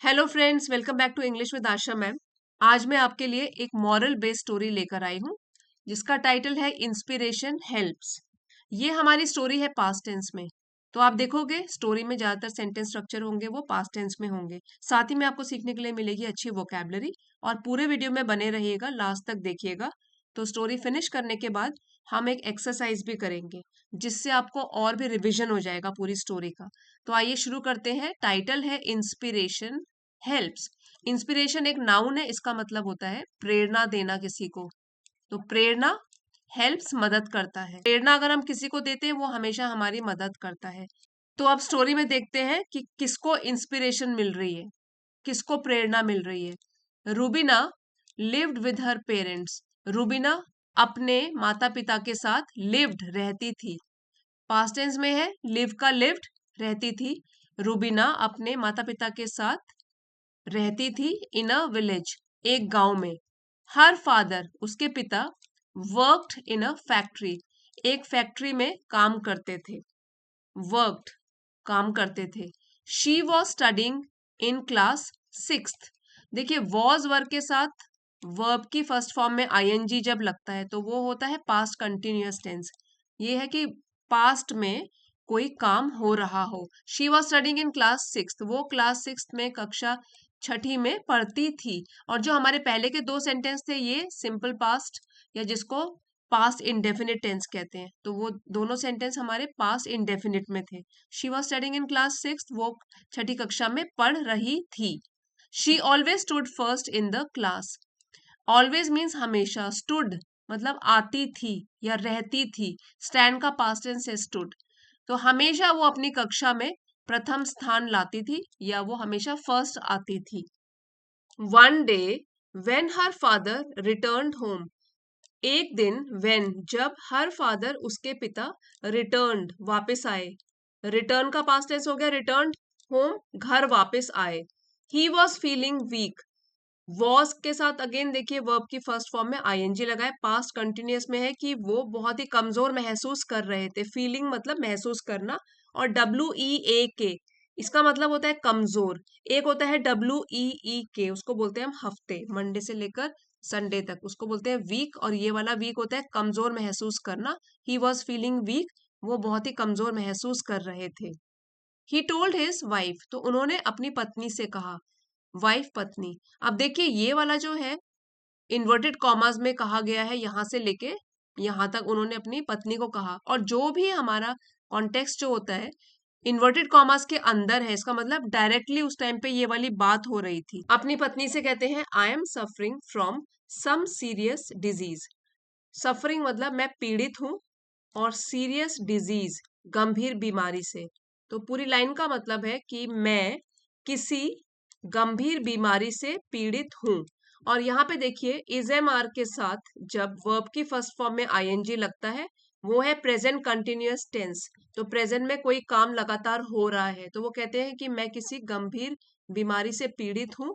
Hello friends, welcome back to English with Asha ma'am. आज मैं आपके लिए एक मॉरल बेस्ड स्टोरी लेकर आई हूँ जिसका टाइटल है इंस्पिरेशन हेल्प्स। ये हमारी स्टोरी है पास्ट टेंस में। तो आप देखोगे स्टोरी में ज्यादातर सेंटेंस स्ट्रक्चर होंगे वो पास्ट टेंस में होंगे। साथ ही में आपको सीखने के लिए मिलेगी अच्छी वोकैबलरी। और पूरे वीडियो में बने रहिएगा, लास्ट तक देखिएगा। तो स्टोरी फिनिश करने के बाद हम एक एक्सरसाइज भी करेंगे जिससे आपको और भी रिविजन हो जाएगा पूरी स्टोरी का। तो आइए शुरू करते हैं। टाइटल है इंस्पिरेशन हेल्प्स। इंस्पिरेशन एक नाउन है, इसका मतलब होता है प्रेरणा देना किसी को। तो प्रेरणा, हेल्प्स मदद करता है। प्रेरणा अगर हम किसी को देते हैं वो हमेशा हमारी मदद करता है। तो अब स्टोरी में देखते हैं कि किसको इंस्पिरेशन मिल रही है, किसको प्रेरणा मिल रही है। Rubina lived with her parents. Rubina अपने माता पिता के साथ लिव्ड रहती थी। पास्ट टेंस में है, लिव का लिव्ड, रहती थी। रूबीना अपने माता पिता के साथ रहती थी इन अ विलेज, एक गांव में। हर फादर, उसके पिता, वर्कड इन अ फैक्ट्री, एक फैक्ट्री में काम करते थे। वर्कड, काम करते थे। She was studying in class sixth. देखिए वॉज वर्ब के साथ वर्ब की फर्स्ट फॉर्म में आईएनजी जब लगता है तो वो होता है पास्ट कंटिन्यूअस टेंस। ये है कि पास्ट में कोई काम हो रहा हो। She was studying in class sixth, वो क्लास सिक्स्थ में, कक्षा छठी में पढ़ती थी। और जो हमारे पहले के दो सेंटेंस थे ये सिंपल पास्ट या जिसको पास्ट इंडेफिनिट टेंस कहते हैं, तो वो दोनों सेंटेंस हमारे पास्ट इंडेफिनिट में थे। She was studying in class sixth, वो छठी कक्षा में पढ़ रही थी। She always stood first in the class. Always means हमेशा, स्टूड मतलब आती थी या रहती थी। स्टैंड का पास्ट टेंस है स्टूड। तो हमेशा वो अपनी कक्षा में प्रथम स्थान लाती थी या वो हमेशा फर्स्ट आती थी। One day when her father returned home. एक दिन व्हेन जब हर फादर उसके पिता रिटर्न्ड वापस आए। रिटर्न का पास्ट टेंस हो गया रिटर्न्ड, होम घर वापस आए। He was feeling weak. Was के साथ अगेन देखिए वर्ब की फर्स्ट फॉर्म में आईएनजी लगा है। पास्ट कंटिन्यूअस में है कि वो बहुत ही कमजोर महसूस कर रहे थे। फीलिंग मतलब महसूस करना। और WEAK, इसका मतलब होता है कमजोर। एक होता है WEEK, उसको बोलते हैं हम हफ्ते, मंडे से लेकर संडे तक, उसको बोलते हैं वीक। और ये वाला वीक होता है कमजोर महसूस करना। ही वॉज फीलिंग वीक, वो बहुत ही कमजोर महसूस कर रहे थे। ही टोल्ड हिज वाइफ, तो उन्होंने अपनी पत्नी से कहा। वाइफ पत्नी। अब देखिए ये वाला जो है इन्वर्टेड कॉमास में कहा गया है, यहां से लेके यहां तक उन्होंने अपनी पत्नी को कहा। और जो भी हमारा कॉन्टेक्स्ट जो होता है इन्वर्टेड कॉमास के अंदर है, इसका मतलब डायरेक्टली उस टाइम पे ये वाली बात हो रही थी। अपनी पत्नी से कहते हैं I am suffering from some serious disease. Suffering मतलब मैं पीड़ित हूं, और सीरियस डिजीज गंभीर बीमारी से। तो पूरी लाइन का मतलब है कि मैं किसी गंभीर बीमारी से पीड़ित हूं। और यहाँ पे देखिए इज एम आर के साथ जब वर्ब की फर्स्ट फॉर्म में आईएनजी लगता है वो है प्रेजेंट कंटिन्यूअस टेंस। तो प्रेजेंट में कोई काम लगातार हो रहा है तो वो कहते हैं कि मैं किसी गंभीर बीमारी से पीड़ित हूं।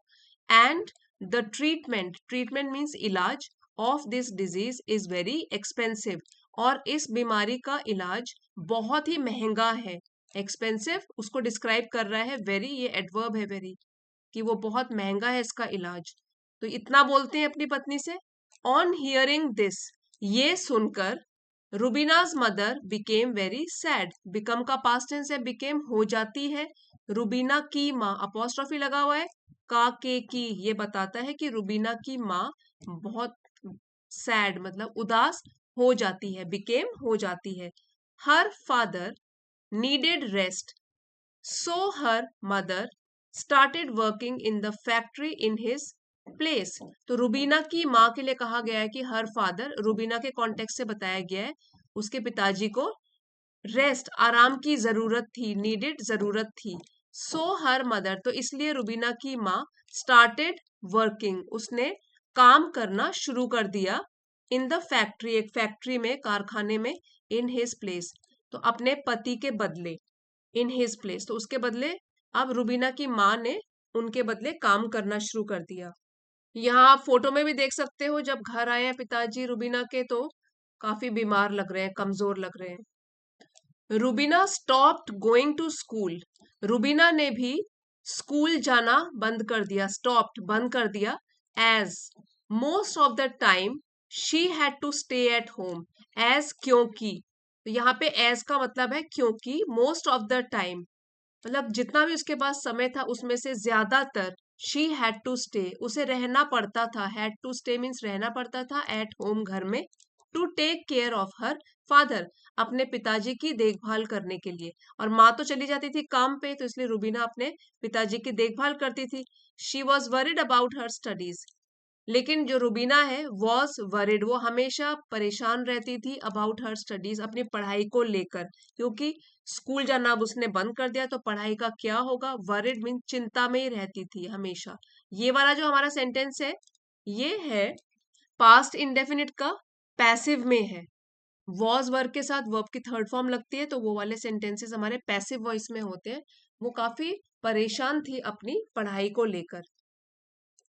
And the treatment, treatment means इलाज, of this disease is very expensive, और इस बीमारी का इलाज बहुत ही महंगा है। एक्सपेंसिव उसको डिस्क्राइब कर रहा है, वेरी ये एडवर्ब है वेरी, कि वो बहुत महंगा है इसका इलाज। तो इतना बोलते हैं अपनी पत्नी से। ऑन हियरिंग दिस, ये सुनकर Rubina's mother became very sad. Become का पास्ट टेंस है, बिकेम हो जाती है। रुबीना की माँ, अपॉस्ट्रोफी लगा हुआ है, का के की, ये बताता है कि रुबीना की माँ बहुत सैड मतलब उदास हो जाती है, बिकेम हो जाती है। Her father needed rest, so her mother started working in the factory in his place. तो रुबीना की माँ के लिए कहा गया है कि हर फादर, रुबीना के कॉन्टेक्स्ट से बताया गया है उसके पिताजी को रेस्ट, आराम की जरूरत थी, नीडेड जरूरत थी। सो हर मदर, तो इसलिए रुबीना की माँ स्टार्टेड वर्किंग, उसने काम करना शुरू कर दिया। इन द फैक्ट्री, एक फैक्ट्री में, कारखाने में। इन हिज प्लेस, तो अपने पति के बदले। इन हिज प्लेस तो उसके बदले अब रुबीना की माँ ने उनके बदले काम करना शुरू कर दिया। यहाँ आप फोटो में भी देख सकते हो जब घर आए हैं पिताजी रुबीना के तो काफी बीमार लग रहे हैं, कमजोर लग रहे हैं। Rubina stopped going to school, Rubina ने भी स्कूल जाना बंद कर दिया, स्टॉप्ड बंद कर दिया, as most of the time she had to stay at home, as क्योंकि, तो यहाँ पे एज का मतलब है क्योंकि, मोस्ट ऑफ द टाइम मतलब जितना भी उसके पास समय था उसमें से ज्यादातर, शी हैड टू स्टे उसे रहना पड़ता था, हैड टू स्टे मीन्स रहना पड़ता था, एट होम घर में, to take care of her father अपने पिताजी की देखभाल करने के लिए। और माँ तो चली जाती थी काम पे, तो इसलिए रुबीना अपने पिताजी की देखभाल करती थी। She was worried about her studies, लेकिन जो रुबीना है वॉज वरिड, वो हमेशा परेशान रहती थी, अबाउट हर स्टडीज अपनी पढ़ाई को लेकर, क्योंकि स्कूल जाना अब उसने बंद कर दिया तो पढ़ाई का क्या होगा। वरिड मीन चिंता में ही रहती थी हमेशा। ये वाला जो हमारा सेंटेंस है ये है पास्ट इंडेफिनिट का पैसिव में है, वॉज वर्ब के साथ वर्ब की थर्ड फॉर्म लगती है, तो वो वाले सेंटेंसेस हमारे पैसिव वॉइस में होते हैं। वो काफी परेशान थी अपनी पढ़ाई को लेकर।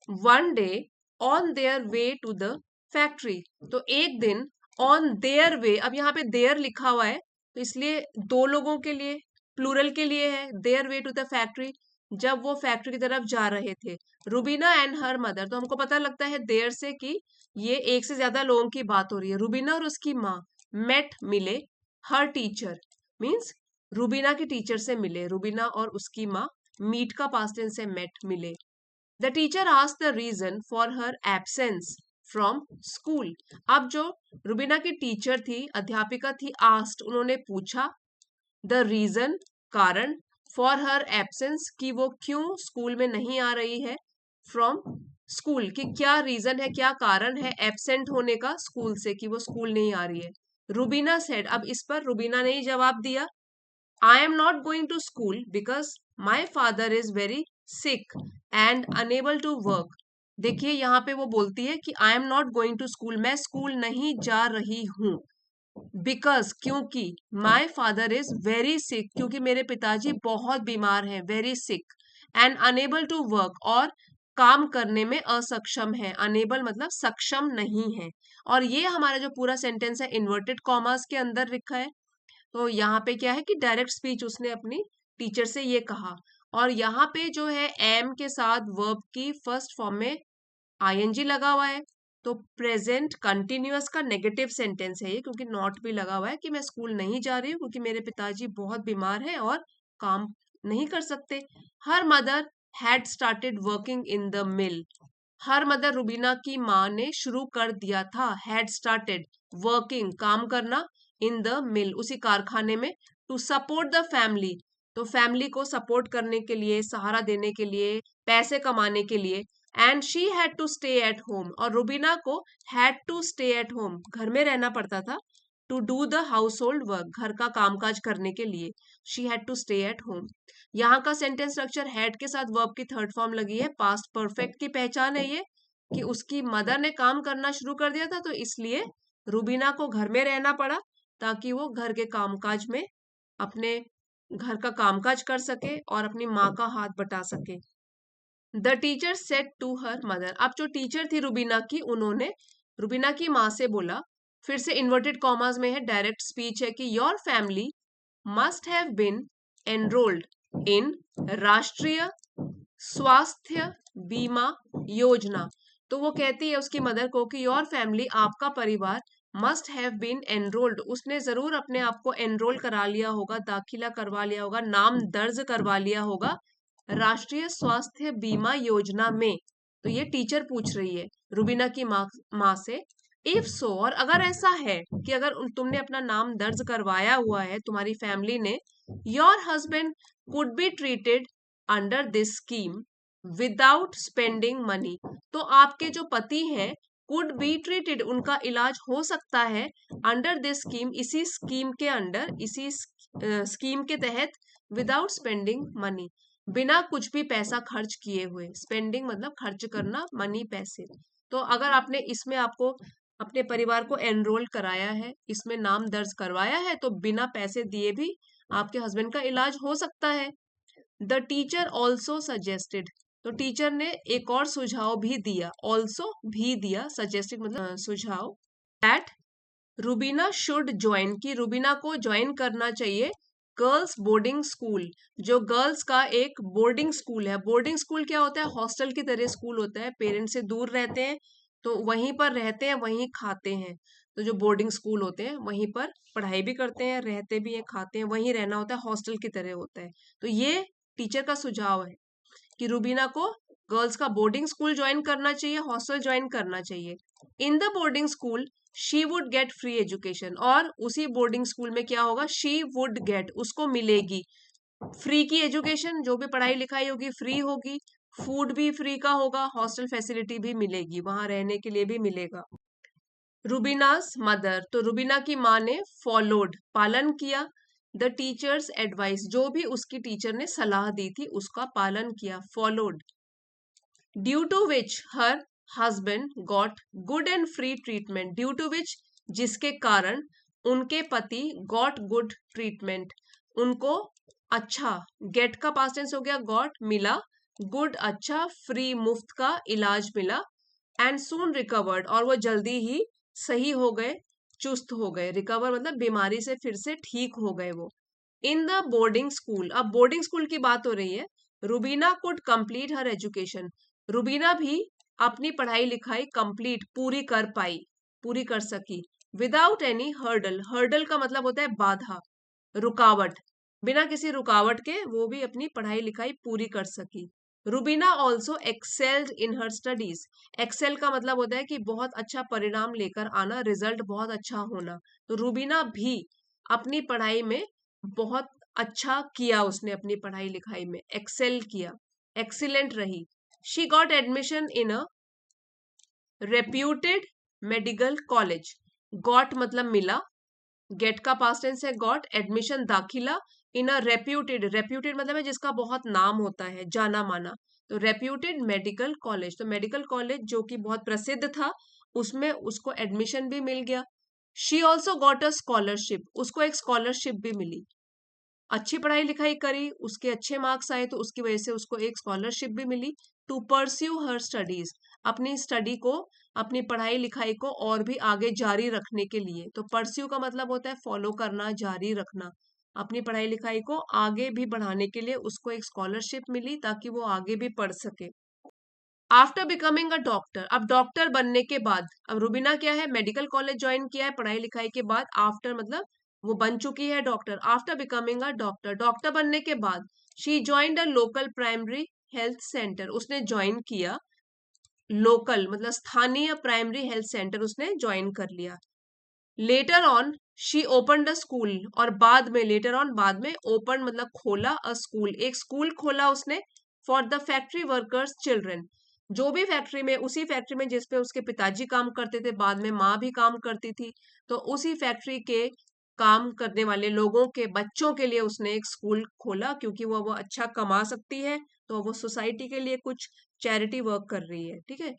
One day on their way to the factory, तो एक दिन ऑन देयर वे, अब यहाँ पे देयर लिखा हुआ है तो इसलिए दो लोगों के लिए, प्लूरल के लिए है, their way to the factory, जब वो फैक्ट्री की तरफ जा रहे थे, रुबीना एंड हर मदर, तो हमको पता लगता है देयर से कि ये एक से ज्यादा लोगों की बात हो रही है। रुबीना और उसकी माँ मेट मिले, हर टीचर मीन्स रुबीना की टीचर से मिले, रुबीना और उसकी माँ, मीट का पास्ट टेंस से मेट मिले। The teacher asked the reason for her absence from school, अब जो रुबीना की टीचर थी, अध्यापिका थी, आस्क्ड उन्होंने पूछा, द रीजन कारण, फॉर हर एब्सेंस कि वो क्यों स्कूल में नहीं आ रही है, फ्रॉम स्कूल कि क्या रीजन है, क्या कारण है एब्सेंट होने का स्कूल से, कि वो स्कूल नहीं आ रही है। रुबीना सेड, अब इस पर रुबीना ने ही जवाब दिया, I am not going to school because my father is very sick and unable to work. देखिए यहाँ पे वो बोलती है कि I am not going to school, मैं स्कूल नहीं जा रही हूँ, बिकॉज क्योंकि, my father is very sick क्योंकि मेरे पिताजी बहुत बीमार हैं, very sick, and unable to work और काम करने में असक्षम है, अनेबल मतलब सक्षम नहीं है। और ये हमारा जो पूरा सेंटेंस है इन्वर्टेड कॉमास के अंदर लिखा है, तो यहाँ पे क्या है कि डायरेक्ट स्पीच उसने अपनी टीचर से ये कहा। और यहाँ पे जो है एम के साथ वर्ब की फर्स्ट फॉर्म में आईएनजी लगा हुआ है, तो प्रेजेंट कंटिन्यूअस का नेगेटिव सेंटेंस है ये, क्योंकि नॉट भी लगा हुआ है कि मैं स्कूल नहीं जा रही हूँ क्योंकि मेरे पिताजी बहुत बीमार हैं और काम नहीं कर सकते। Her mother had started working in the mill, her mother Rubina की माँ ने शुरू कर दिया था, हैड स्टार्टेड वर्किंग काम करना, इन द मिल उसी कारखाने में, टू सपोर्ट द फैमिली, तो फैमिली को सपोर्ट करने के लिए, सहारा देने के लिए, पैसे कमाने के लिए, and she had to stay at home, और रुबीना को had to stay at home घर में रहना पड़ता था, to do the household work घर का कामकाज करने के लिए, she had to stay at home. यहाँ का सेंटेंस स्ट्रक्चर हैड के साथ वर्ब की थर्ड फॉर्म लगी है, पास्ट परफेक्ट की पहचान है ये, कि उसकी मदर ने काम करना शुरू कर दिया था तो इसलिए रुबीना को घर में रहना पड़ा, ताकि वो घर के कामकाज में अपने घर का कामकाज कर सके और अपनी माँ का हाथ बटा सके। The teacher said to her mother, अब जो टीचर थी रुबीना की, उन्होंने रुबीना की माँ से बोला, फिर से इन्वर्टेड कॉमास में है, डायरेक्ट स्पीच है, कि your family must have been enrolled in Rashtriya Swasthya बीमा योजना, तो वो कहती है उसकी मदर को कि योर फैमिली आपका परिवार मस्ट हैव बीन एनरोल्ड, उसने जरूर अपने आप को एनरोल करा लिया होगा, दाखिला करवा लिया होगा, नाम दर्ज करवा लिया होगा राष्ट्रीय स्वास्थ्य बीमा योजना में। तो ये टीचर पूछ रही है रुबीना की माँ से, इफ सो, और अगर ऐसा है कि अगर तुमने अपना नाम दर्ज करवाया हुआ है तुम्हारी फैमिली ने, your husband could be treated under this scheme without spending money, तो आपके जो पति हैं कुड बी ट्रीटेड उनका इलाज हो सकता है, अंडर दिस स्कीम इसी स्कीम के अंडर, इसी स्कीम के तहत, विदाउट स्पेंडिंग मनी बिना कुछ भी पैसा खर्च किए हुए, स्पेंडिंग मतलब खर्च करना, मनी पैसे। तो अगर आपने इसमें आपको अपने परिवार को एनरोल कराया है, इसमें नाम दर्ज करवाया है, तो बिना पैसे दिए भी आपके हस्बैंड का इलाज हो सकता है। द टीचर ऑल्सो सजेस्टेड, तो टीचर ने एक और सुझाव भी दिया, ऑल्सो भी दिया, सजेस्टेड मतलब सुझाव, दैट रुबीना शुड ज्वाइन, की रुबीना को ज्वाइन करना चाहिए, गर्ल्स बोर्डिंग स्कूल, जो गर्ल्स का एक बोर्डिंग स्कूल है। बोर्डिंग स्कूल क्या होता है? हॉस्टल की तरह स्कूल होता है, पेरेंट्स से दूर रहते हैं तो वहीं पर रहते हैं, वहीं खाते हैं। तो जो बोर्डिंग स्कूल होते हैं वहीं पर पढ़ाई भी करते हैं, रहते भी हैं, खाते हैं, वहीं रहना होता है, हॉस्टल की तरह होता है। तो ये टीचर का सुझाव है कि रुबीना को गर्ल्स का बोर्डिंग स्कूल ज्वाइन करना चाहिए, हॉस्टल ज्वाइन करना चाहिए। In the boarding school she would get free education, और उसी बोर्डिंग स्कूल में क्या होगा? शी वुड गेट, उसको मिलेगी फ्री की एजुकेशन, जो भी पढ़ाई लिखाई होगी फ्री होगी, फूड भी फ्री का होगा, हॉस्टल फैसिलिटी भी मिलेगी, वहां रहने के लिए भी मिलेगा। रुबीनास मदर, तो रुबीना की माँ ने फॉलोड, पालन किया, द टीचर्स एडवाइस, जो भी उसकी टीचर ने सलाह दी थी उसका पालन किया, followed. Due to which her husband got good and free treatment, due to which, जिसके कारण उनके पति गॉट गुड ट्रीटमेंट, उनको अच्छा, गेट का पास्ट टेंस हो गया गॉट, मिला, गुड अच्छा, फ्री मुफ्त का इलाज मिला, एंड सून रिकवर्ड, और वो जल्दी ही सही हो गए, चुस्त हो गए, रिकवर मतलब बीमारी से फिर से ठीक हो गए वो। इन द बोर्डिंग स्कूल, अब बोर्डिंग स्कूल की बात हो रही है, Rubina could complete her education, Rubina भी अपनी पढ़ाई लिखाई कंप्लीट, पूरी कर पाई, पूरी कर सकी, विदाउट एनी हर्डल, हर्डल का मतलब होता है बाधा, रुकावट, बिना किसी रुकावट के वो भी अपनी पढ़ाई लिखाई पूरी कर सकी। Rubina also excelled in her studies, excel का मतलब होता है कि बहुत अच्छा परिणाम लेकर आना, रिजल्ट बहुत अच्छा होना। तो रुबीना भी अपनी पढ़ाई में बहुत अच्छा किया, उसने अपनी पढ़ाई लिखाई में एक्सेल किया, एक्सीलेंट रही। She got admission in a reputed medical college, got मतलब मिला, गेट का पास्ट टेंस है गॉट, एडमिशन दाखिला, इन अ रेप्यूटेड, रेप्यूटेड मतलब है जिसका बहुत नाम होता है, जाना माना, तो रेप्यूटेड मेडिकल कॉलेज, तो मेडिकल कॉलेज जो कि बहुत प्रसिद्ध था उसमें उसको एडमिशन भी मिल गया। She also got a scholarship, उसको एक स्कॉलरशिप भी मिली, अच्छी पढ़ाई लिखाई करी, उसके अच्छे मार्क्स आए तो उसकी वजह से उसको एक स्कॉलरशिप भी मिली, टू परस्यू हर स्टडीज, अपनी स्टडी को, अपनी पढ़ाई लिखाई को और भी आगे जारी रखने के लिए। तो परस्यू का मतलब होता है फॉलो करना, जारी रखना, अपनी पढ़ाई लिखाई को आगे भी बढ़ाने के लिए उसको एक स्कॉलरशिप मिली ताकि वो आगे भी पढ़ सके। आफ्टर बिकमिंग अ डॉक्टर, अब डॉक्टर बनने के बाद, अब रुबीना क्या है, मेडिकल कॉलेज ज्वाइन किया है पढ़ाई लिखाई के बाद, आफ्टर मतलब वो बन चुकी है doctor, after becoming a doctor, doctor बनने के बाद she joined a local primary health centre, उसने ज्वाइन किया, लोकल मतलब स्थानीय प्राइमरी हेल्थ सेंटर उसने ज्वाइन कर लिया। Later on she open a school, और बाद में, लेटर ऑन बाद में, ओपन मतलब खोला, अ स्कूल एक स्कूल खोला उसने, for the factory workers children, जो भी फैक्ट्री में, उसी फैक्ट्री में जिसपे उसके पिताजी काम करते थे, बाद में माँ भी काम करती थी, तो उसी फैक्ट्री के काम करने वाले लोगों के बच्चों के लिए उसने एक स्कूल खोला, क्योंकि वो अच्छा कमा सकती है तो वो सोसाइटी के लिए कुछ चैरिटी वर्क कर रही है, ठीक है,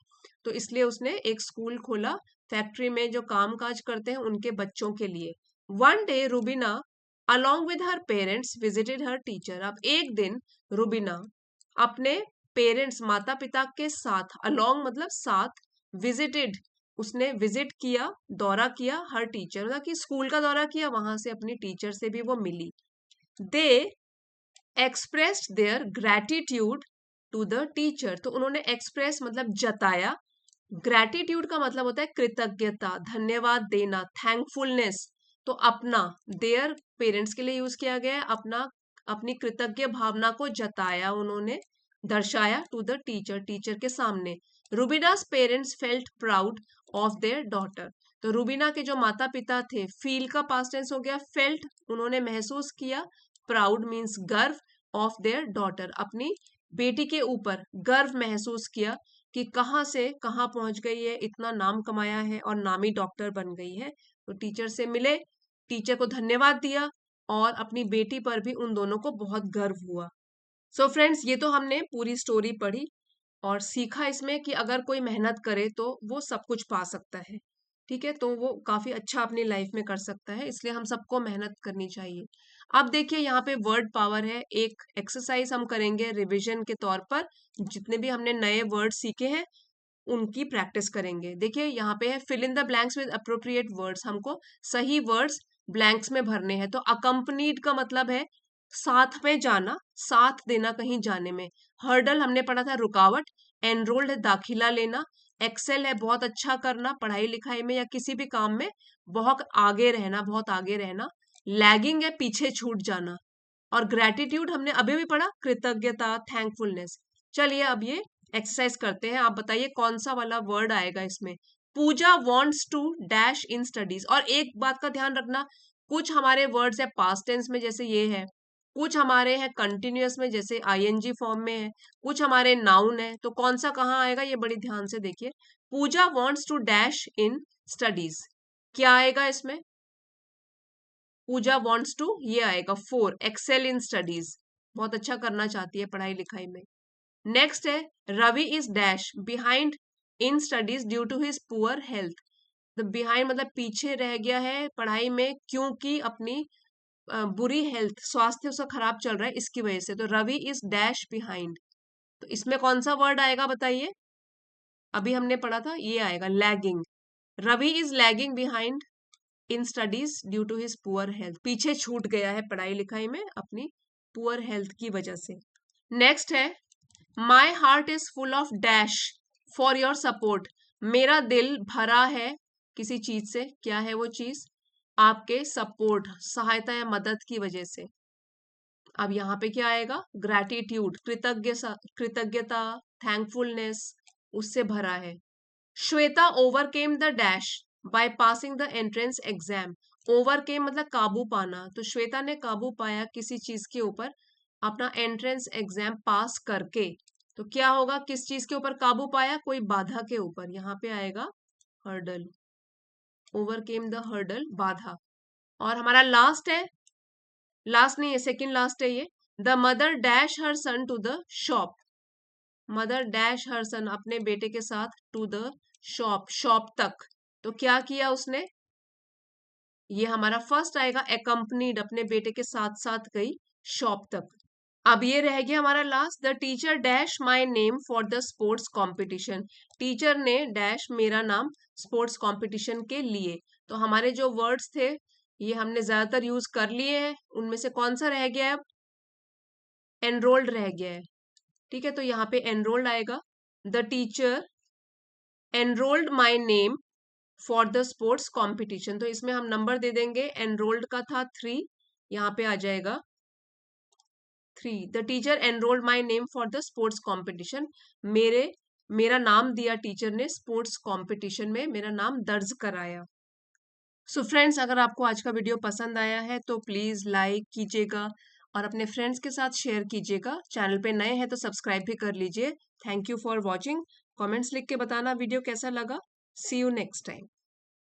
तो इसलिए उसने एक स्कूल खोला फैक्ट्री में जो काम काज करते हैं उनके बच्चों के लिए। One day Rubina along with her parents visited her teacher, अब एक दिन रुबीना अपने पेरेंट्स माता पिता के साथ, अलोंग मतलब साथ, विजिटेड उसने विजिट किया, दौरा किया, हर टीचर मतलब कि स्कूल का दौरा किया, वहां से अपनी टीचर से भी वो मिली। They expressed their gratitude to the teacher, तो उन्होंने एक्सप्रेस मतलब जताया, ग्रैटिट्यूड का मतलब होता है कृतज्ञता, धन्यवाद देना, थैंकफुलनेस, तो अपना, देयर पेरेंट्स के लिए यूज किया गया है, अपना, अपनी कृतज्ञ भावना को जताया उन्होंने, दर्शाया, टू द टीचर, टीचर के सामने। Rubina's parents felt proud of their daughter, तो रुबीना के जो माता पिता थे, फील का पास्ट टेंस हो गया फेल्ट, उन्होंने महसूस किया, प्राउड मीन्स गर्व, ऑफ देयर डॉटर, अपनी बेटी के ऊपर गर्व महसूस किया कि कहाँ से कहाँ पहुंच गई है, इतना नाम कमाया है और नामी डॉक्टर बन गई है। तो टीचर से मिले, टीचर को धन्यवाद दिया और अपनी बेटी पर भी उन दोनों को बहुत गर्व हुआ। सो फ्रेंड्स, ये तो हमने पूरी स्टोरी पढ़ी और सीखा इसमें कि अगर कोई मेहनत करे तो वो सब कुछ पा सकता है, ठीक है, तो वो काफी अच्छा अपनी लाइफ में कर सकता है, इसलिए हम सबको मेहनत करनी चाहिए। अब देखिए यहाँ पे वर्ड पावर है, एक एक्सरसाइज हम करेंगे रिवीजन के तौर पर, जितने भी हमने नए वर्ड सीखे हैं उनकी प्रैक्टिस करेंगे। देखिए यहाँ पे है fill in the blanks with appropriate words, हमको सही वर्ड्स ब्लैंक्स में भरने हैं। तो अकम्पनीड का मतलब है साथ में जाना, साथ देना कहीं जाने में। हर्डल हमने पढ़ा था रुकावट। एनरोल्ड है दाखिला लेना। एक्सेल है बहुत अच्छा करना पढ़ाई लिखाई में या किसी भी काम में, बहुत आगे रहना, बहुत आगे रहना। लैगिंग है पीछे छूट जाना। और ग्रेटिट्यूड हमने अभी भी पढ़ा, कृतज्ञता, थैंकफुलनेस। चलिए अब ये एक्सरसाइज करते हैं। आप बताइए कौन सा वाला वर्ड आएगा इसमें। Pooja wants to dash in studies. और एक बात का ध्यान रखना, कुछ हमारे वर्ड्स है पास्ट टेंस में जैसे ये है, कुछ हमारे हैं कंटिन्यूअस में जैसे आईएनजी फॉर्म में है, कुछ हमारे नाउन है। तो कौन सा कहाँ आएगा ये बड़ी ध्यान से देखिए। Pooja wants to dash in studies, क्या आएगा इसमें। पूजा वॉन्ट्स टू, ये आएगा 4 एक्सेल इन स्टडीज, बहुत अच्छा करना चाहती है पढ़ाई लिखाई में। नेक्स्ट है Ravi is dash behind in studies due to his poor health. तो बिहाइंड मतलब पीछे रह गया है पढ़ाई में क्योंकि अपनी बुरी हेल्थ, स्वास्थ्य उसका खराब चल रहा है इसकी वजह से। तो रवि इज डैश बिहाइंड, तो इसमें कौन सा वर्ड आएगा बताइए। अभी हमने पढ़ा था ये आएगा lagging. Ravi is lagging behind in studies due to his poor health, पीछे छूट गया है पढ़ाई लिखाई में अपनी पुअर हेल्थ की वजह से। नेक्स्ट है my heart is full of dash for your support. मेरा दिल भरा है किसी चीज से, क्या है वो चीज, आपके सपोर्ट, सहायता या मदद की वजह से। अब यहाँ पे क्या आएगा, ग्रैटिट्यूड, कृतज्ञता, थैंकफुलनेस, उससे भरा है। Shweta overcame the dash by passing the entrance exam. Overcame मतलब काबू पाना, तो श्वेता ने काबू पाया किसी चीज के ऊपर अपना एंट्रेंस एग्जाम पास करके। तो क्या होगा, किस चीज के ऊपर काबू पाया, कोई बाधा के ऊपर, यहाँ पे आएगा हर्डल। ओवरकेम द हर्डल, बाधा। और हमारा लास्ट है, लास्ट नहीं है सेकंड लास्ट है ये, the mother dash her son to the shop. Mother dash her son, अपने बेटे के साथ, टू द शॉप, शॉप तक। तो क्या किया उसने, ये हमारा फर्स्ट आएगा एकम्पनीड, अपने बेटे के साथ साथ गई शॉप तक। अब ये रह गया हमारा last, the teacher dash my name for the sports competition. Teacher ने डैश मेरा नाम स्पोर्ट्स कॉम्पिटिशन के लिए। तो हमारे जो वर्ड्स थे ये हमने ज्यादातर यूज कर लिए हैं, उनमें से कौन सा रह गया है अब, एनरोल्ड रह गया है। ठीक है, तो यहाँ पे एनरोल्ड आएगा। The teacher enrolled my name for the sports competition. तो इसमें हम नंबर दे देंगे, एनरोल्ड का था 3, यहाँ पे आ जाएगा 3। The teacher enrolled my name for the sports competition. मेरा नाम दिया टीचर ने, स्पोर्ट्स कॉम्पिटिशन में मेरा नाम दर्ज कराया। सो फ्रेंड्स, अगर आपको आज का वीडियो पसंद आया है तो प्लीज लाइक कीजिएगा और अपने फ्रेंड्स के साथ शेयर कीजिएगा। चैनल पे नए हैं तो सब्सक्राइब भी कर लीजिए। Thank you for watching. Comments लिख के बताना वीडियो कैसा लगा। सी यू नेक्स्ट टाइम।